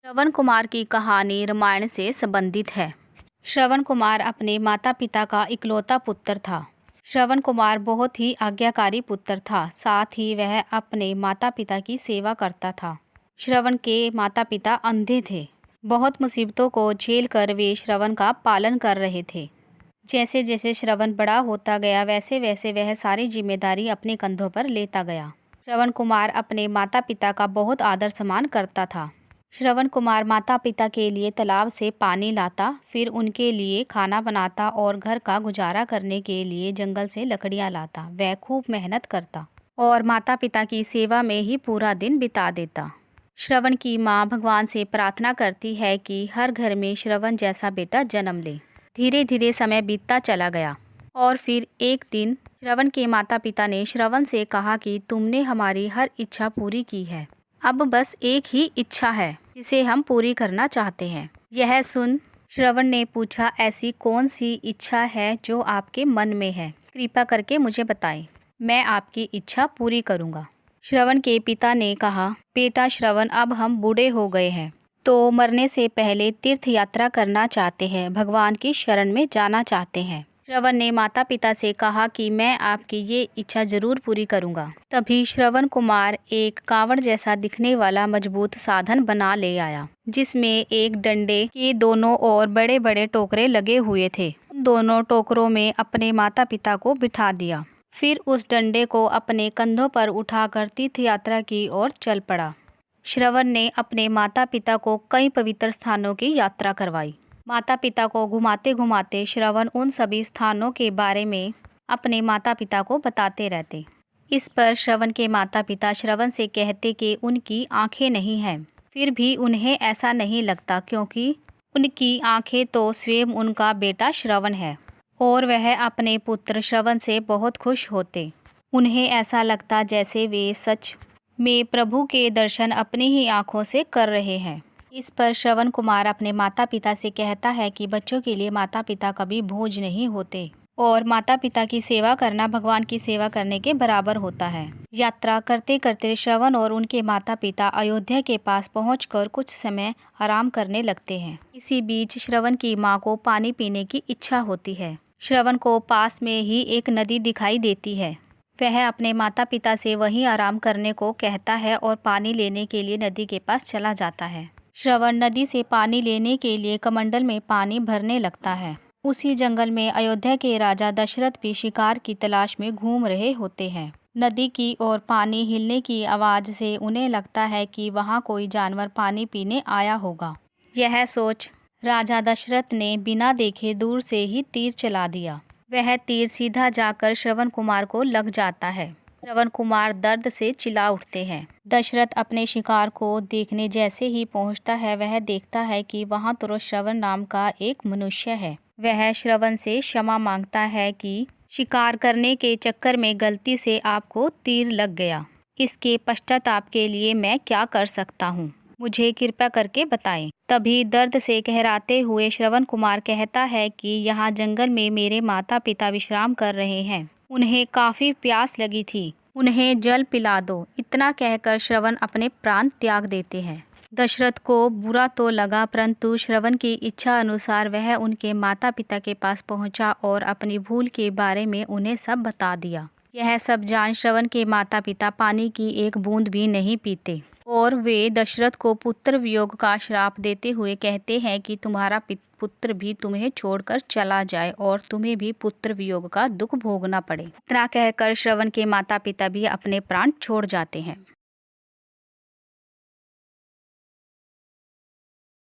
श्रवण कुमार की कहानी रामायण से संबंधित है। श्रवण कुमार अपने माता पिता का इकलौता पुत्र था। श्रवण कुमार बहुत ही आज्ञाकारी पुत्र था, साथ ही वह अपने माता पिता की सेवा करता था। श्रवण के माता पिता अंधे थे। बहुत मुसीबतों को झेलकर वे श्रवण का पालन कर रहे थे। जैसे जैसे श्रवण बड़ा होता गया वैसे वैसे वह सारी जिम्मेदारी अपने कंधों पर लेता गया। श्रवण कुमार अपने माता पिता का बहुत आदर सम्मान करता था। श्रवण कुमार माता पिता के लिए तालाब से पानी लाता, फिर उनके लिए खाना बनाता और घर का गुजारा करने के लिए जंगल से लकड़ियां लाता। वह खूब मेहनत करता और माता पिता की सेवा में ही पूरा दिन बिता देता। श्रवण की माँ भगवान से प्रार्थना करती है कि हर घर में श्रवण जैसा बेटा जन्म ले। धीरे धीरे समय बीतता चला गया और फिर एक दिन श्रवण के माता पिता ने श्रवण से कहा कि तुमने हमारी हर इच्छा पूरी की है, अब बस एक ही इच्छा है जिसे हम पूरी करना चाहते हैं। यह सुन श्रवण ने पूछा, ऐसी कौन सी इच्छा है जो आपके मन में है? कृपा करके मुझे बताएं, मैं आपकी इच्छा पूरी करूंगा। श्रवण के पिता ने कहा, बेटा श्रवण, अब हम बूढ़े हो गए हैं तो मरने से पहले तीर्थ यात्रा करना चाहते हैं, भगवान की शरण में जाना चाहते हैं। श्रवण ने माता पिता से कहा कि मैं आपकी ये इच्छा जरूर पूरी करूंगा। तभी श्रवण कुमार एक कावड़ जैसा दिखने वाला मजबूत साधन बना ले आया, जिसमें एक डंडे के दोनों ओर बड़े बड़े टोकरे लगे हुए थे। उन दोनों टोकरों में अपने माता पिता को बिठा दिया। फिर उस डंडे को अपने कंधों पर उठाकर तीर्थ यात्रा की ओर चल पड़ा। श्रवण ने अपने माता पिता को कई पवित्र स्थानों की यात्रा करवाई। माता पिता को घुमाते घुमाते श्रवण उन सभी स्थानों के बारे में अपने माता पिता को बताते रहते। इस पर श्रवण के माता पिता श्रवण से कहते कि उनकी आंखें नहीं हैं। फिर भी उन्हें ऐसा नहीं लगता, क्योंकि उनकी आंखें तो स्वयं उनका बेटा श्रवण है और वह अपने पुत्र श्रवण से बहुत खुश होते। उन्हें ऐसा लगता जैसे वे सच में प्रभु के दर्शन अपनी ही आंखों से कर रहे हैं। इस पर श्रवण कुमार अपने माता पिता से कहता है कि बच्चों के लिए माता पिता कभी बोझ नहीं होते और माता पिता की सेवा करना भगवान की सेवा करने के बराबर होता है। यात्रा करते करते श्रवण और उनके माता पिता अयोध्या के पास पहुंचकर कुछ समय आराम करने लगते हैं। इसी बीच श्रवण की माँ को पानी पीने की इच्छा होती है। श्रवण को पास में ही एक नदी दिखाई देती है। वह अपने माता पिता से वहीं आराम करने को कहता है और पानी लेने के लिए नदी के पास चला जाता है। श्रवण नदी से पानी लेने के लिए कमंडल में पानी भरने लगता है। उसी जंगल में अयोध्या के राजा दशरथ भी शिकार की तलाश में घूम रहे होते हैं। नदी की ओर पानी हिलने की आवाज से उन्हें लगता है कि वहां कोई जानवर पानी पीने आया होगा। यह सोच राजा दशरथ ने बिना देखे दूर से ही तीर चला दिया। वह तीर सीधा जाकर श्रवण कुमार को लग जाता है। श्रवण कुमार दर्द से चिल्ला उठते हैं। दशरथ अपने शिकार को देखने जैसे ही पहुंचता है, वह देखता है कि वहां तुरंत श्रवण नाम का एक मनुष्य है। वह श्रवण से क्षमा मांगता है कि शिकार करने के चक्कर में गलती से आपको तीर लग गया। इसके पश्चाताप के लिए मैं क्या कर सकता हूँ, मुझे कृपा करके बताएं। तभी दर्द से कहराते हुए श्रवण कुमार कहता है कि यहाँ जंगल में मेरे माता पिता विश्राम कर रहे हैं, उन्हें काफी प्यास लगी थी, उन्हें जल पिला दो। इतना कहकर श्रवण अपने प्राण त्याग देते हैं। दशरथ को बुरा तो लगा, परंतु श्रवण की इच्छा अनुसार वह उनके माता पिता के पास पहुंचा और अपनी भूल के बारे में उन्हें सब बता दिया। यह सब जान श्रवण के माता पिता पानी की एक बूंद भी नहीं पीते और वे दशरथ को पुत्र वियोग का श्राप देते हुए कहते हैं कि तुम्हारा पुत्र भी तुम्हें छोड़कर चला जाए और तुम्हें भी पुत्र वियोग का दुख भोगना पड़े। इतना कहकर श्रवण के माता पिता भी अपने प्राण छोड़ जाते हैं।